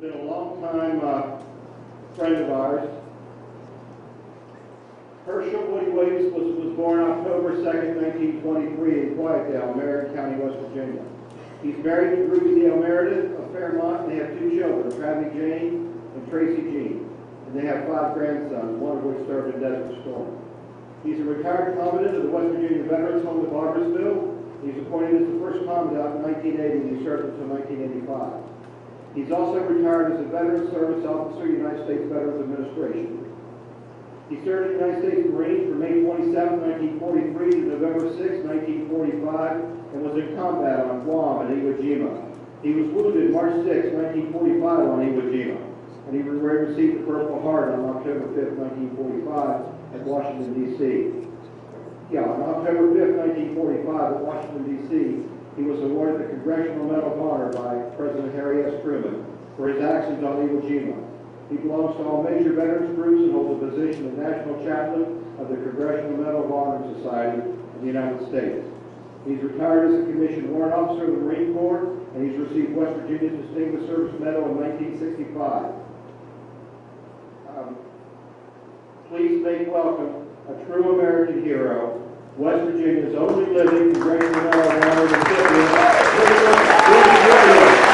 been a long time friend of ours. Herschel Woody Williams was born October 2nd, 1923 in Quietdale, Marion County, West Virginia. He's married to Ruby Dale Meredith of Fairmont, and they have two children, Travis Jane and Tracy Jean. And they have 5 grandsons, one of which served in Desert Storm. He's a retired commandant of the West Virginia Veterans Home at Barbersville. He's appointed as the first commandant in 1980, and he served until 1985. He's also retired as a Veteran Service Officer, United States Veterans Administration. He served in the United States Marines from May 27, 1943 to November 6, 1945, and was in combat on Guam and Iwo Jima. He was wounded March 6, 1945 on Iwo Jima, and he received the Purple Heart on October 5, 1945 at Washington, D.C. On October 5, 1945 at Washington, D.C., he was awarded the Congressional Medal of Honor by President Harry S. Truman for his actions on Iwo Jima. He belongs to all major veterans groups and holds a position of National Chaplain of the Congressional Medal of Honor Society of the United States. He's retired as a commissioned warrant officer of the Marine Corps, and he's received West Virginia's Distinguished Service Medal in 1965. Please make welcome a true American hero, West Virginia's only living Congressional Medal of Honor recipient, Woody Williams.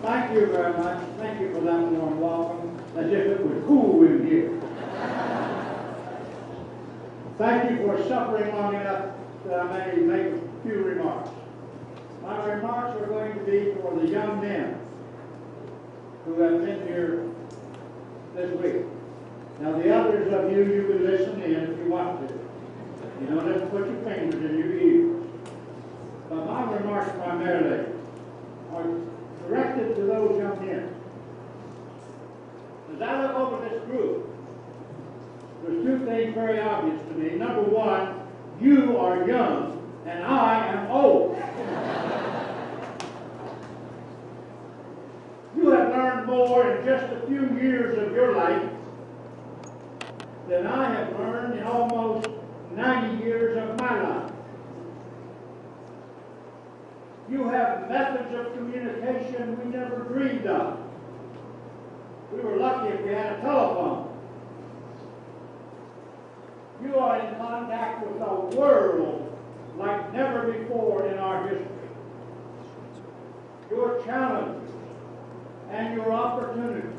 Thank you very much. Thank you for that warm welcome, as if it was cool in here. Thank you for suffering long enough that I may make a few remarks. My remarks are going to be for the young men who have been here this week. Now, the others of you, you can listen in if you want to. You don't have to put your fingers in your ears. But my remarks primarily are directed to those young men. As I look over this group, there's two things very obvious to me. Number one, you are young and I am old. You have learned more in just a few years of your life than I have learned in almost 90 years of my life. You have methods of communication we never dreamed of. We were lucky if we had a telephone. You are in contact with the world like never before in our history. Your challenges and your opportunities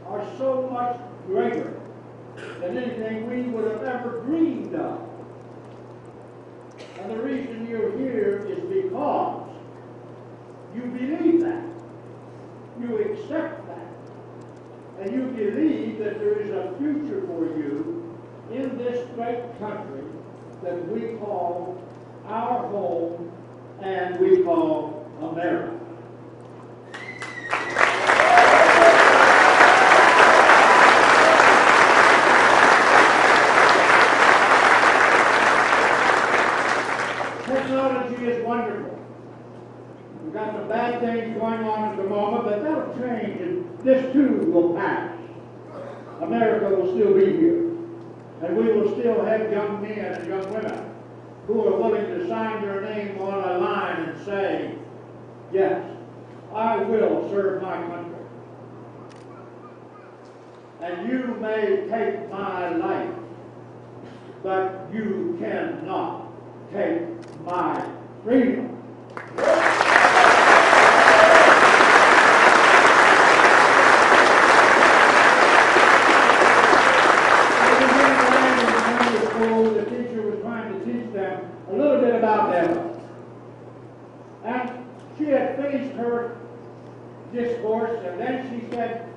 are so much greater than anything we would have ever dreamed of. And the reason you're here is because you believe that, you accept that, and you believe that there is a future for you in this great country that we call our home and we call America. Technology is wonderful. We've got some bad things going on at the moment, but that'll change and this too will pass. America will still be here. And we will still have young men and young women who are willing to sign their name on a line and say, yes, I will serve my country. And you may take my life, but you cannot take my freedom. The teacher was trying to teach them a little bit about them. And she had finished her discourse, and then she said,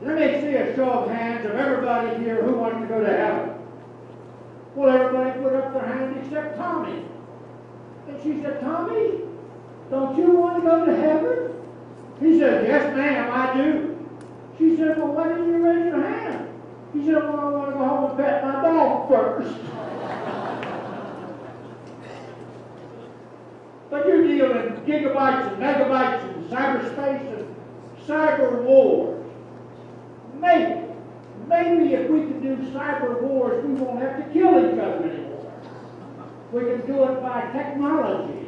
let me see a show of hands of everybody here who wants to go to heaven. Well, everybody put up their hand except Tommy. And she said, Tommy, don't you want to go to heaven? He said, yes, ma'am, I do. She said, well, why didn't you raise your hand? He said, well, I want to go home and pet my dog first. But you deal in gigabytes and megabytes and cyberspace and cyber wars. Maybe if we can do cyber wars, we won't have to kill each other anymore. We can do it by technology.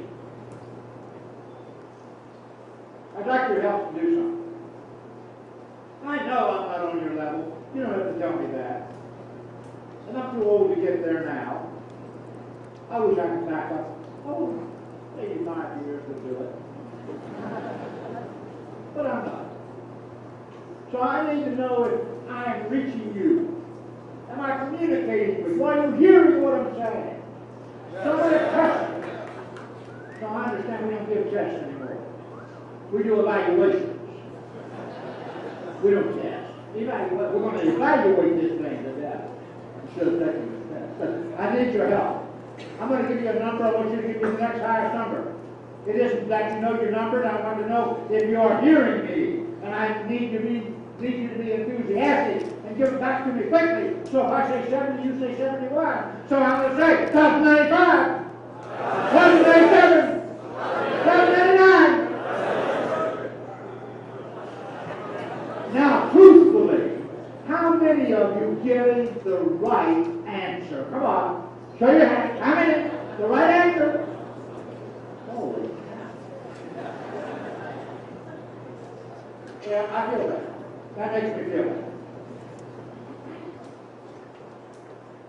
I'd like your help to do something. I know I'm not on your level. You don't have to tell me that. And I'm too old to get there now. I wish I could back up. Oh, maybe 5 years to do it. But I'm not. So I need to know if I'm reaching you. Am I communicating with you? Are you hearing what I'm saying? Somebody test me. So I understand we don't give tests anymore. We do evaluations. We don't test. We're going to evaluate this thing to death instead of taking a test. But I need your help. I'm going to give you a number. I want you to give me the next highest number. It isn't that you know your number, and I want to know if you are hearing me. And I need you to be enthusiastic and give it back to me quickly. So if I say 70, you say 71. So I'm going to say 1095, 1097, 799. Now, truthfully, how many of you gave the right answer? Come on, show your hands. How many? The right answer? Holy cow. Yeah, I feel that. That makes me feel better.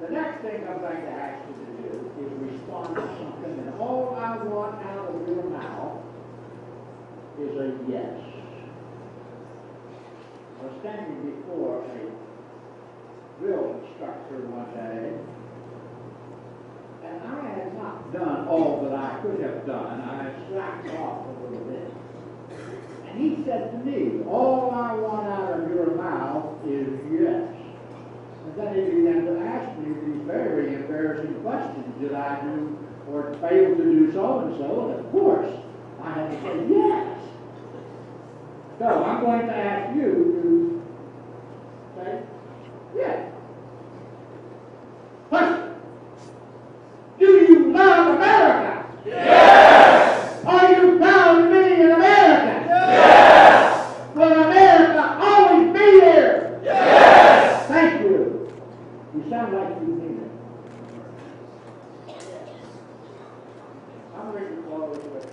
The next thing I'm going to ask you to do is respond to something, and all I want out of your mouth is a yes. I was standing before a drill instructor one day, and I had not done all that I could have done. I had slacked off a little bit. And he said to me, all I want out of your mouth is yes. And then he began to ask me these very embarrassing questions. Did I do or fail to do so and so? And of course, I had to say yes. So I'm going to ask you to say yes. Question. Do you love America? Yes. Are you proud to be an American? Yes. Will America always be here? Yes. Thank you. You sound like you mean it. I'm ready to close with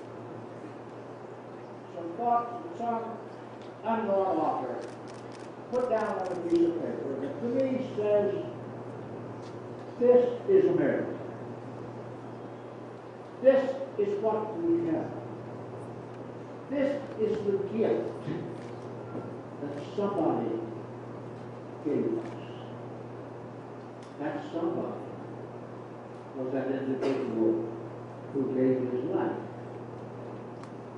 some thoughts and some unknown author put down on a piece of paper that to me says, this is America. This is what we have. This is the gift that somebody gave us. That somebody was that individual who gave his life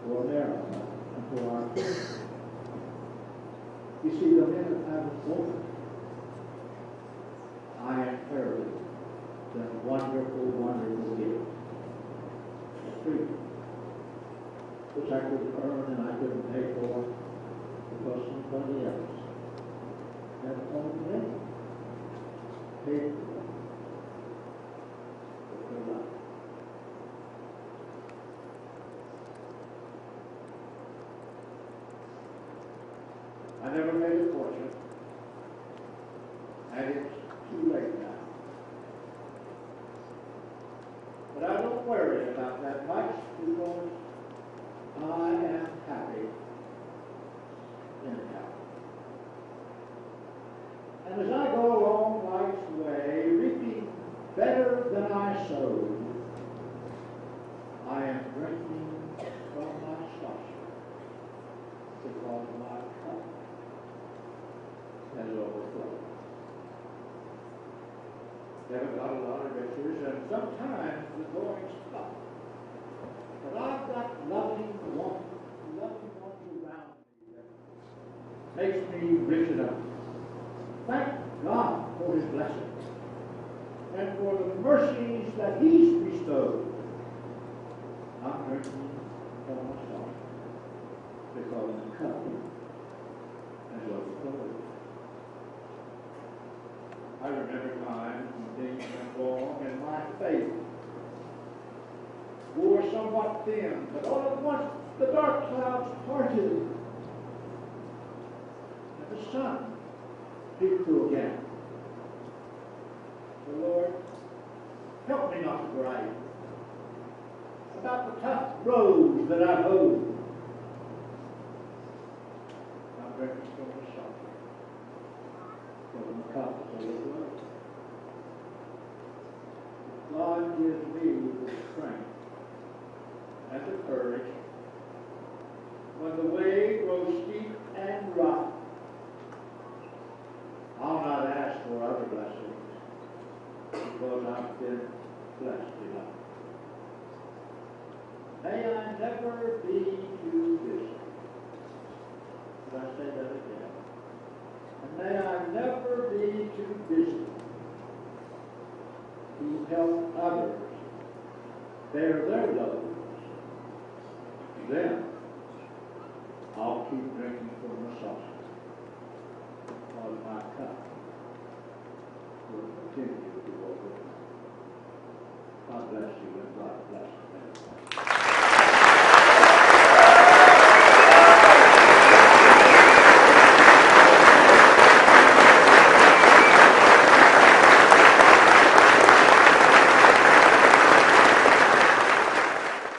for America and for our country. You see, the minute I was born, I inherited that wonderful, wonderful gift. Freedom, which I couldn't earn and I couldn't pay for because somebody else had already paid for it with their life. I never made a fortune, and it's too late now. But I don't worry about that much because I am happy anyhow. And as I go along life's way, reaping better than I sowed, I am drinking from my saucer because my cup has overflowed. Haven't got a lot of riches, and sometimes the going's tough. But I've got loving ones around me that makes me rich enough. Thank God for His blessings and for the mercies that He's bestowed. I'm drinking from my saucer because the cup has overflowed. I remember times when things went wrong and my faith wore somewhat thin, but all at once the dark clouds parted son speak to again. So Lord, help me not to gripe about the tough roads that I hold. My breakfast was softer from the cup of the blood. God gives me the strength and the courage when the way grows steep and rough. I'll not ask for other blessings because I've been blessed enough. May I never be too busy. Did I say that again? And may I never be too busy to help others bear their loads. Then